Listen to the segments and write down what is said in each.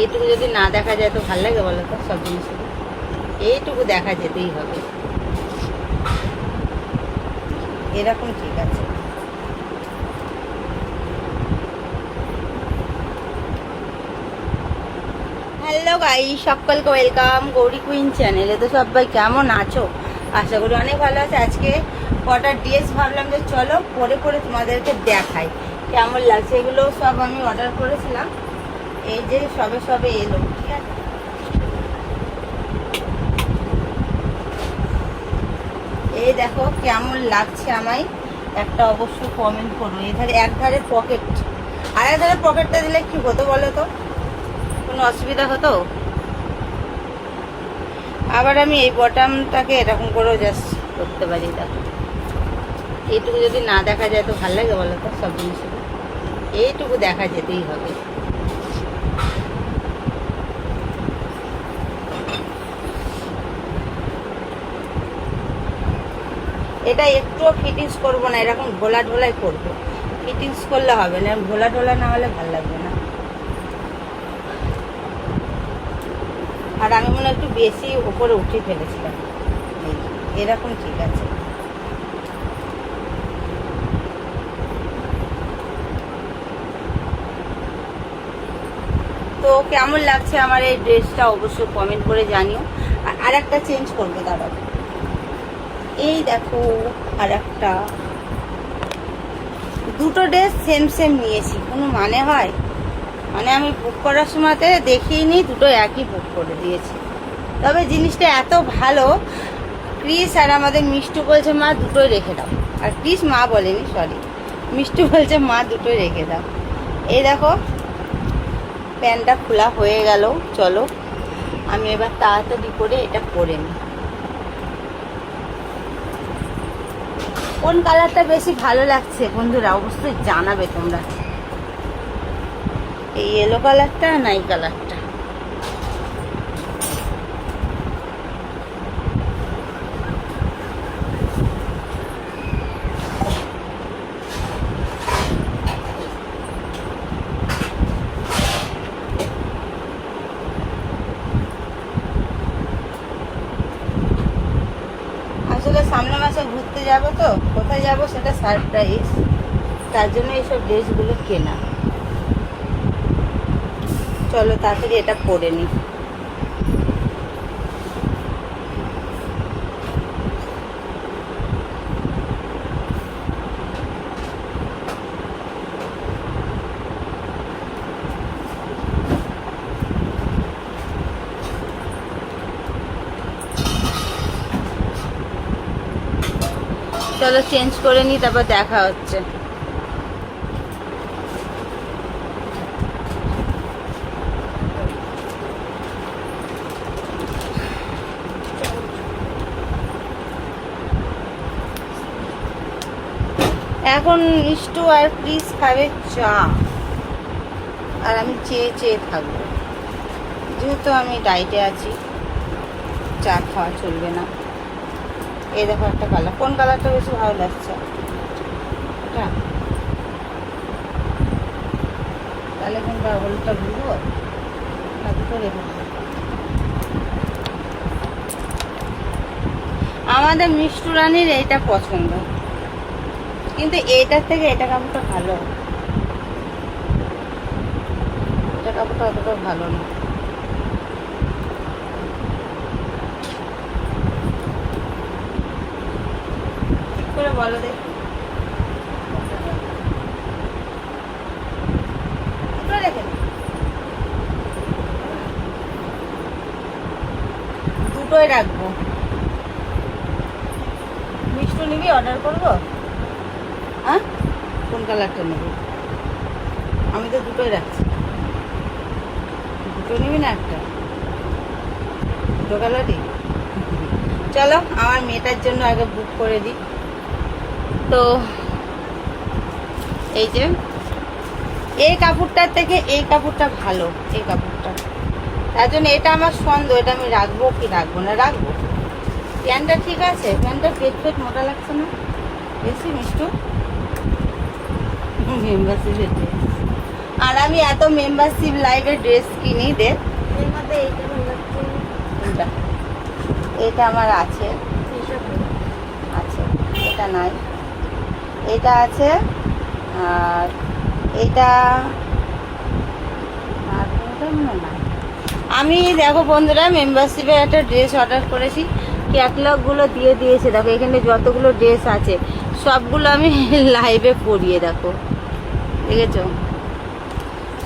এইটুকু যদি না দেখা যায় তো ভালো লাগে বলো তো? সব জিনিস এইটুকু দেখা যেতেই হবে, এরকম ঠিক আছে। হ্যালো গাইস, সকলকে ওয়েলকাম গৌরী কুইন চ্যানেলে। তো সবাই কেমন আছো? আশা করি অনেক ভালো আছে। আজকে কটা ড্রেস ভাবলাম যে চলো পরে পরে তোমাদেরকে দেখাই কেমন লাগছে। এগুলো সব আমি অর্ডার করেছিলাম, এই যে সবে সবে এলো, ঠিক আছে? এই দেখো কেমন লাগছে আমায়, একটা অবশ্যই কমেন্ট করো। এধারে এক ধারে পকেট, আর এক ধারে পকেটটা দিলে কি হতো বলো তো? কোনো অসুবিধা হতো? আবার আমি এই বটামটাকে এরকম করেও জাস্ট করতে পারি। দেখো এইটুকু যদি না দেখা যায় তো ভালো লাগে বলো তো? সব জিনিস এইটুকু দেখা যেতেই হবে। এটা একটুও ফিটিংস করবো না, এরকম ঢোলা ঢোলাই করবো। ফিটিংস করলে হবে না, ঢোলা ঢোলা না হলে ভালো লাগবে না। আর আমি মনে একটু বেশি উপরে উঠে ফেলেছিলাম, এরকম ঠিক আছে। তো কেমন লাগছে আমার এই ড্রেসটা অবশ্যই কমেন্ট করে জানিও। আর একটা চেঞ্জ করবো, দাঁড়াও। এই দেখো আর একটা, দুটো ড্রেস সেম সেম নিয়েছি, কোনো মানে হয়? মানে আমি বুক করার সময়তে দেখিনি, দুটো একই বুক করে দিয়েছি। তবে জিনিসটা এত ভালো, ক্রিস আর আমাদের মিষ্টু বলছে মা দুটোই রেখে দাও। আর ক্রিস মা বলেনি, সরি, মিষ্টু বলছে মা দুটোই রেখে দাও। এই দেখো প্যান্টটা খোলা হয়ে গেল। চলো আমি এবার তাড়াতাড়ি করে এটা পরে নিই। কোন কালারটা বেশি ভালো লাগছে বন্ধুরা অবশ্যই জানাবে তোমরা, এই ইয়েলো কালারটা না এই কালারটা? আসলে সামনের মাসে ঘুরতে যাবো, তো কোথায় যাবো সেটা সারপ্রাইজ, তার জন্য এইসব ড্রেসগুলো কেনা। চলো তাড়াতাড়ি এটা পরে নিই। চলো চেঞ্জ করে নিই, তারপর দেখা হচ্ছে। এখন মিষ্টু আর ক্রিস খাবে চা, আর আমি চেয়ে চেয়ে থাকবো, যেহেতু আমি ডায়েটে আছি, চা খাওয়া চলবে না। এই দেখো একটা কালার, কোন কালারটা বেশি ভালো লাগছে? এটা? তাহলে কোনটা, হলুদটা ঘুরবো না দুটো রেখে দেবো? আমাদের মিষ্টু রানীর এইটা পছন্দ, কিন্তু এইটার থেকে এটা কাপড়টা ভালো, এটা কাপড়টা অতটা ভালো না। করে বলো দেখি, দুটো রেখে দিই, দুটোই রাখবো। মিষ্টু নিবি, অর্ডার করবো? হ্যাঁ, কোন কালারটা নেবো? আমি তো দুটোই রাখছি। দুটো নিবি না একটা? দুটো কালারই। চলো আমার মেয়েটার জন্য আগে বুক করে দিই। তো এই যে এই কাপড়টার থেকে এই কাপড়টা ভালো, এই কাপড়টা, তার জন্য এটা আমার সন্দেহ, এটা আমি রাখবো কি রাখবো না। রাখবো। প্যান্টটা ঠিক আছে, প্যান্টটা পেট পেট মোটা লাগছে না বেশি? মিষ্টু আর আমি এত মেম্বারশিপ লাইভে ড্রেস কিনি দেখ, এর মধ্যে এইটা ভালো লাগছে। এটা এটা আমার আছে, এইসব আছে এটা নাই, এটা আছে, আর এটা আর কোনটা মনে হয় নাই। আমি দেখো বন্ধুরা মেম্বারশিপে একটা ড্রেস অর্ডার করেছি, ক্যাটলগুলো দিয়ে দিয়েছে, দেখো এখানে যতগুলো ড্রেস আছে সবগুলো আমি লাইভে পরিয়ে দেখো, দেখেছো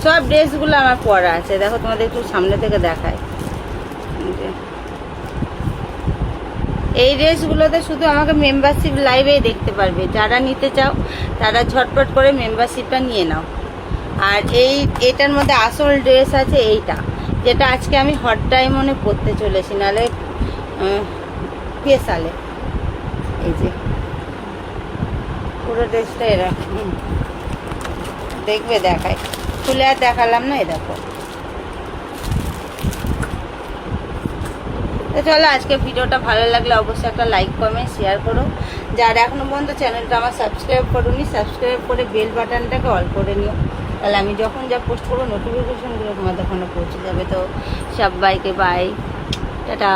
সব ড্রেসগুলো আমার পরা আছে, দেখো তোমাদের একটু সামনে থেকে দেখায়। এই ড্রেসগুলোতে শুধু আমাকে মেম্বারশিপ লাইভেই দেখতে পারবে, যারা নিতে চাও তারা ঝটপট করে মেম্বারশিপটা নিয়ে নাও। আর এটার মধ্যে আসল ড্রেস আছে এইটা, যেটা আজকে আমি হট ডায়মন্ডে পরতে চলেছি, নাহলে স্পেশালে। এই যে পুরো ড্রেসটা এরকম দেখবে, দেখায় খুলে আর দেখালাম না, এই দেখো। তো চলো আজকে ভিডিওটা ভালো লাগলে অবশ্যই একটা লাইক কমেন্ট শেয়ার করো, যারা এখনো পর্যন্ত চ্যানেলটা আমার সাবস্ক্রাইব করোনি সাবস্ক্রাইব করে বেল বাটনটাকে অল করে নিও, তাহলে আমি যখন যা পোস্ট করবো নোটিফিকেশনগুলো তোমাদের ফোনে পৌঁছে যাবে। তো সবাইকে বাই, টাটা।